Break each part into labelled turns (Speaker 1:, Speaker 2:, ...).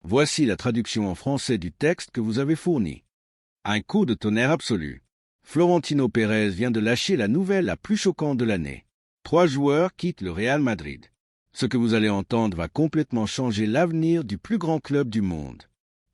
Speaker 1: Voici la traduction en français du texte que vous avez fourni. Un coup de tonnerre absolu. Florentino Pérez vient de lâcher la nouvelle la plus choquante de l'année. 3 joueurs quittent le Real Madrid. Ce que vous allez entendre va complètement changer l'avenir du plus grand club du monde.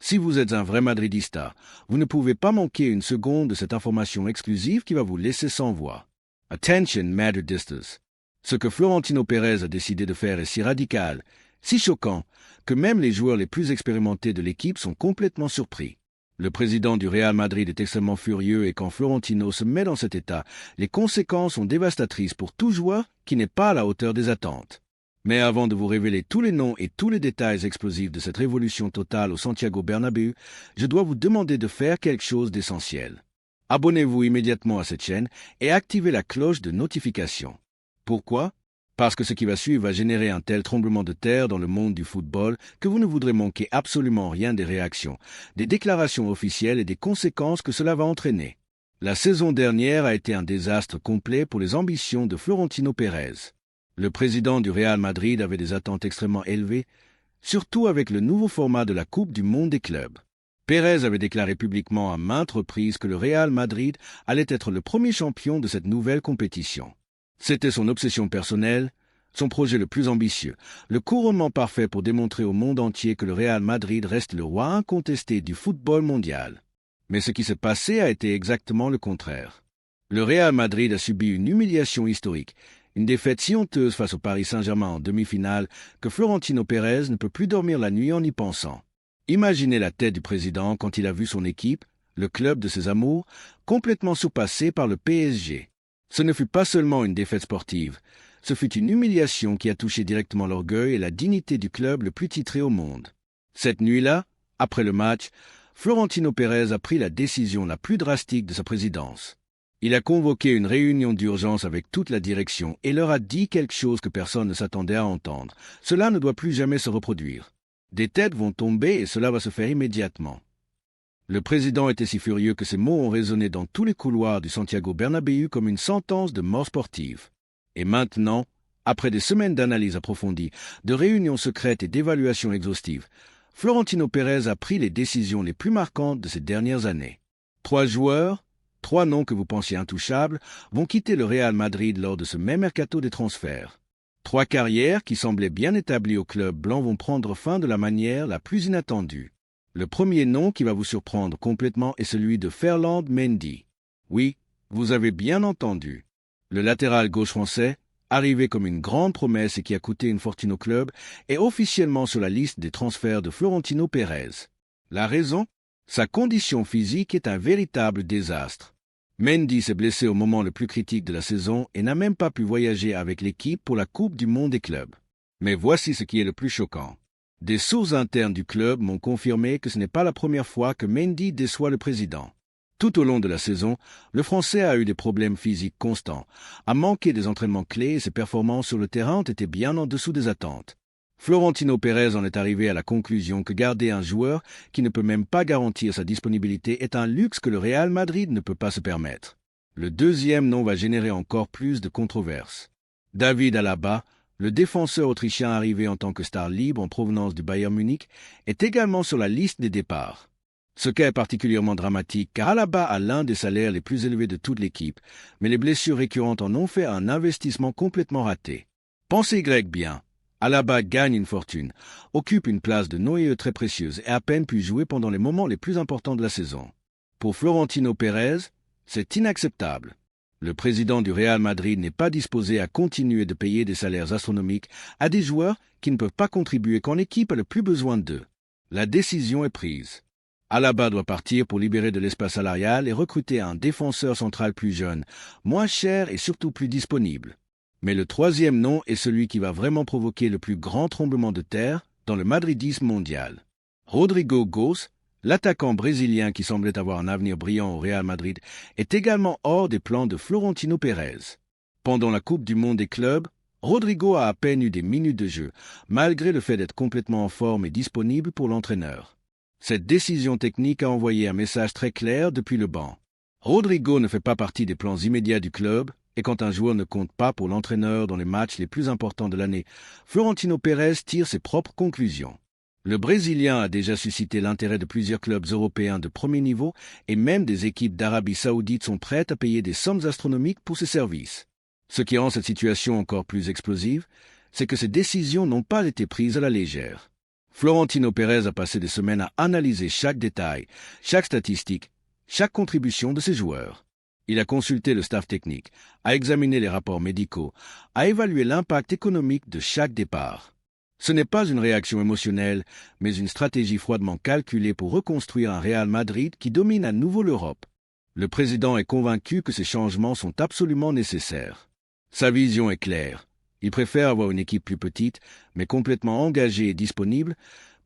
Speaker 1: Si vous êtes un vrai madridista, vous ne pouvez pas manquer une seconde de cette information exclusive qui va vous laisser sans voix. Attention, Madridistas. Ce que Florentino Pérez a décidé de faire est si radical, si choquant, que même les joueurs les plus expérimentés de l'équipe sont complètement surpris. Le président du Real Madrid est extrêmement furieux et quand Florentino se met dans cet état, les conséquences sont dévastatrices pour tout joueur qui n'est pas à la hauteur des attentes. Mais avant de vous révéler tous les noms et tous les détails explosifs de cette révolution totale au Santiago Bernabéu, je dois vous demander de faire quelque chose d'essentiel. Abonnez-vous immédiatement à cette chaîne et activez la cloche de notification. Pourquoi ? Parce que ce qui va suivre va générer un tel tremblement de terre dans le monde du football que vous ne voudrez manquer absolument rien des réactions, des déclarations officielles et des conséquences que cela va entraîner. La saison dernière a été un désastre complet pour les ambitions de Florentino Pérez. Le président du Real Madrid avait des attentes extrêmement élevées, surtout avec le nouveau format de la Coupe du Monde des clubs. Pérez avait déclaré publiquement à maintes reprises que le Real Madrid allait être le premier champion de cette nouvelle compétition. C'était son obsession personnelle, son projet le plus ambitieux, le couronnement parfait pour démontrer au monde entier que le Real Madrid reste le roi incontesté du football mondial. Mais ce qui s'est passé a été exactement le contraire. Le Real Madrid a subi une humiliation historique, une défaite si honteuse face au Paris Saint-Germain en demi-finale que Florentino Pérez ne peut plus dormir la nuit en y pensant. Imaginez la tête du président quand il a vu son équipe, le club de ses amours, complètement surpassé par le PSG. Ce ne fut pas seulement une défaite sportive, ce fut une humiliation qui a touché directement l'orgueil et la dignité du club le plus titré au monde. Cette nuit-là, après le match, Florentino Pérez a pris la décision la plus drastique de sa présidence. Il a convoqué une réunion d'urgence avec toute la direction et leur a dit quelque chose que personne ne s'attendait à entendre. Cela ne doit plus jamais se reproduire. Des têtes vont tomber et cela va se faire immédiatement. Le président était si furieux que ces mots ont résonné dans tous les couloirs du Santiago Bernabéu comme une sentence de mort sportive. Et maintenant, après des semaines d'analyse approfondie, de réunions secrètes et d'évaluations exhaustives, Florentino Pérez a pris les décisions les plus marquantes de ces dernières années. 3 joueurs, 3 noms que vous pensiez intouchables, vont quitter le Real Madrid lors de ce même mercato des transferts. 3 carrières qui semblaient bien établies au club blanc vont prendre fin de la manière la plus inattendue. Le premier nom qui va vous surprendre complètement est celui de Ferland Mendy. Oui, vous avez bien entendu. Le latéral gauche français, arrivé comme une grande promesse et qui a coûté une fortune au club, est officiellement sur la liste des transferts de Florentino Pérez. La raison ? Sa condition physique est un véritable désastre. Mendy s'est blessé au moment le plus critique de la saison et n'a même pas pu voyager avec l'équipe pour la Coupe du Monde des clubs. Mais voici ce qui est le plus choquant. Des sources internes du club m'ont confirmé que ce n'est pas la première fois que Mendy déçoit le président. Tout au long de la saison, le Français a eu des problèmes physiques constants, a manqué des entraînements clés et ses performances sur le terrain ont été bien en dessous des attentes. Florentino Pérez en est arrivé à la conclusion que garder un joueur qui ne peut même pas garantir sa disponibilité est un luxe que le Real Madrid ne peut pas se permettre. Le deuxième nom va générer encore plus de controverses. David Alaba, le défenseur autrichien arrivé en tant que star libre en provenance du Bayern Munich, est également sur la liste des départs. Ce cas est particulièrement dramatique car Alaba a l'un des salaires les plus élevés de toute l'équipe, mais les blessures récurrentes en ont fait un investissement complètement raté. Pensez grec bien. Alaba gagne une fortune, occupe une place de noyau très précieuse et à peine pu jouer pendant les moments les plus importants de la saison. Pour Florentino Pérez, c'est inacceptable. Le président du Real Madrid n'est pas disposé à continuer de payer des salaires astronomiques à des joueurs qui ne peuvent pas contribuer quand l'équipe a le plus besoin d'eux. La décision est prise. Alaba doit partir pour libérer de l'espace salarial et recruter un défenseur central plus jeune, moins cher et surtout plus disponible. Mais le troisième nom est celui qui va vraiment provoquer le plus grand tremblement de terre dans le madridisme mondial. Rodrigo Goes, l'attaquant brésilien qui semblait avoir un avenir brillant au Real Madrid, est également hors des plans de Florentino Pérez. Pendant la Coupe du Monde des clubs, Rodrigo a à peine eu des minutes de jeu, malgré le fait d'être complètement en forme et disponible pour l'entraîneur. Cette décision technique a envoyé un message très clair depuis le banc. Rodrigo ne fait pas partie des plans immédiats du club, et quand un joueur ne compte pas pour l'entraîneur dans les matchs les plus importants de l'année, Florentino Pérez tire ses propres conclusions. Le Brésilien a déjà suscité l'intérêt de plusieurs clubs européens de premier niveau et même des équipes d'Arabie Saoudite sont prêtes à payer des sommes astronomiques pour ses services. Ce qui rend cette situation encore plus explosive, c'est que ces décisions n'ont pas été prises à la légère. Florentino Pérez a passé des semaines à analyser chaque détail, chaque statistique, chaque contribution de ses joueurs. Il a consulté le staff technique, a examiné les rapports médicaux, a évalué l'impact économique de chaque départ. Ce n'est pas une réaction émotionnelle, mais une stratégie froidement calculée pour reconstruire un Real Madrid qui domine à nouveau l'Europe. Le président est convaincu que ces changements sont absolument nécessaires. Sa vision est claire. Il préfère avoir une équipe plus petite, mais complètement engagée et disponible,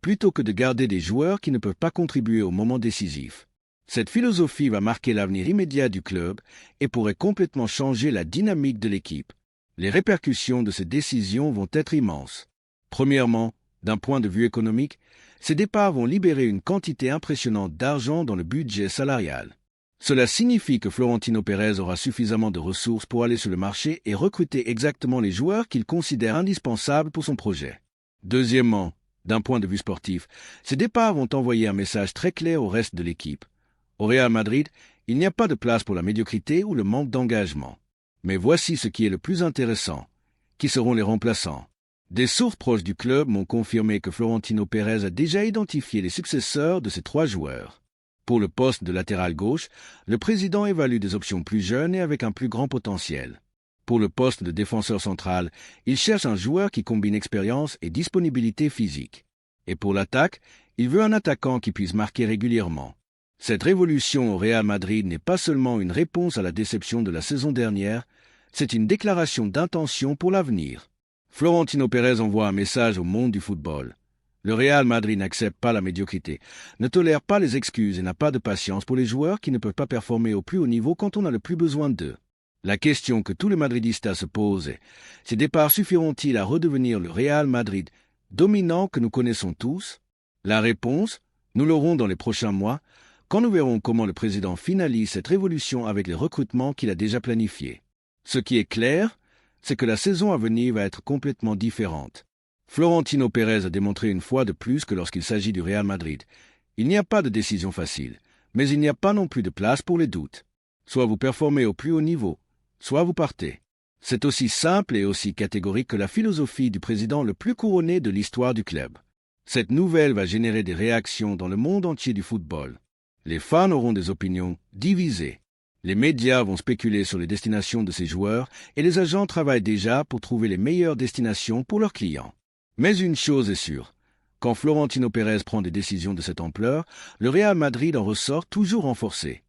Speaker 1: plutôt que de garder des joueurs qui ne peuvent pas contribuer au moment décisif. Cette philosophie va marquer l'avenir immédiat du club et pourrait complètement changer la dynamique de l'équipe. Les répercussions de ces décisions vont être immenses. Premièrement, d'un point de vue économique, ces départs vont libérer une quantité impressionnante d'argent dans le budget salarial. Cela signifie que Florentino Pérez aura suffisamment de ressources pour aller sur le marché et recruter exactement les joueurs qu'il considère indispensables pour son projet. Deuxièmement, d'un point de vue sportif, ces départs vont envoyer un message très clair au reste de l'équipe. Au Real Madrid, il n'y a pas de place pour la médiocrité ou le manque d'engagement. Mais voici ce qui est le plus intéressant. Qui seront les remplaçants? Des sources proches du club m'ont confirmé que Florentino Pérez a déjà identifié les successeurs de ces 3 joueurs. Pour le poste de latéral gauche, le président évalue des options plus jeunes et avec un plus grand potentiel. Pour le poste de défenseur central, il cherche un joueur qui combine expérience et disponibilité physique. Et pour l'attaque, il veut un attaquant qui puisse marquer régulièrement. Cette révolution au Real Madrid n'est pas seulement une réponse à la déception de la saison dernière, c'est une déclaration d'intention pour l'avenir. Florentino Pérez envoie un message au monde du football. Le Real Madrid n'accepte pas la médiocrité, ne tolère pas les excuses et n'a pas de patience pour les joueurs qui ne peuvent pas performer au plus haut niveau quand on a le plus besoin d'eux. La question que tous les madridistas se posent est, ces départs suffiront-ils à redevenir le Real Madrid dominant que nous connaissons tous? La réponse, nous l'aurons dans les prochains mois, quand nous verrons comment le président finalise cette révolution avec les recrutements qu'il a déjà planifiés. Ce qui est clair, c'est que la saison à venir va être complètement différente. Florentino Pérez a démontré une fois de plus que lorsqu'il s'agit du Real Madrid, il n'y a pas de décision facile, mais il n'y a pas non plus de place pour les doutes. Soit vous performez au plus haut niveau, soit vous partez. C'est aussi simple et aussi catégorique que la philosophie du président le plus couronné de l'histoire du club. Cette nouvelle va générer des réactions dans le monde entier du football. Les fans auront des opinions divisées. Les médias vont spéculer sur les destinations de ces joueurs et les agents travaillent déjà pour trouver les meilleures destinations pour leurs clients. Mais une chose est sûre, quand Florentino Pérez prend des décisions de cette ampleur, le Real Madrid en ressort toujours renforcé.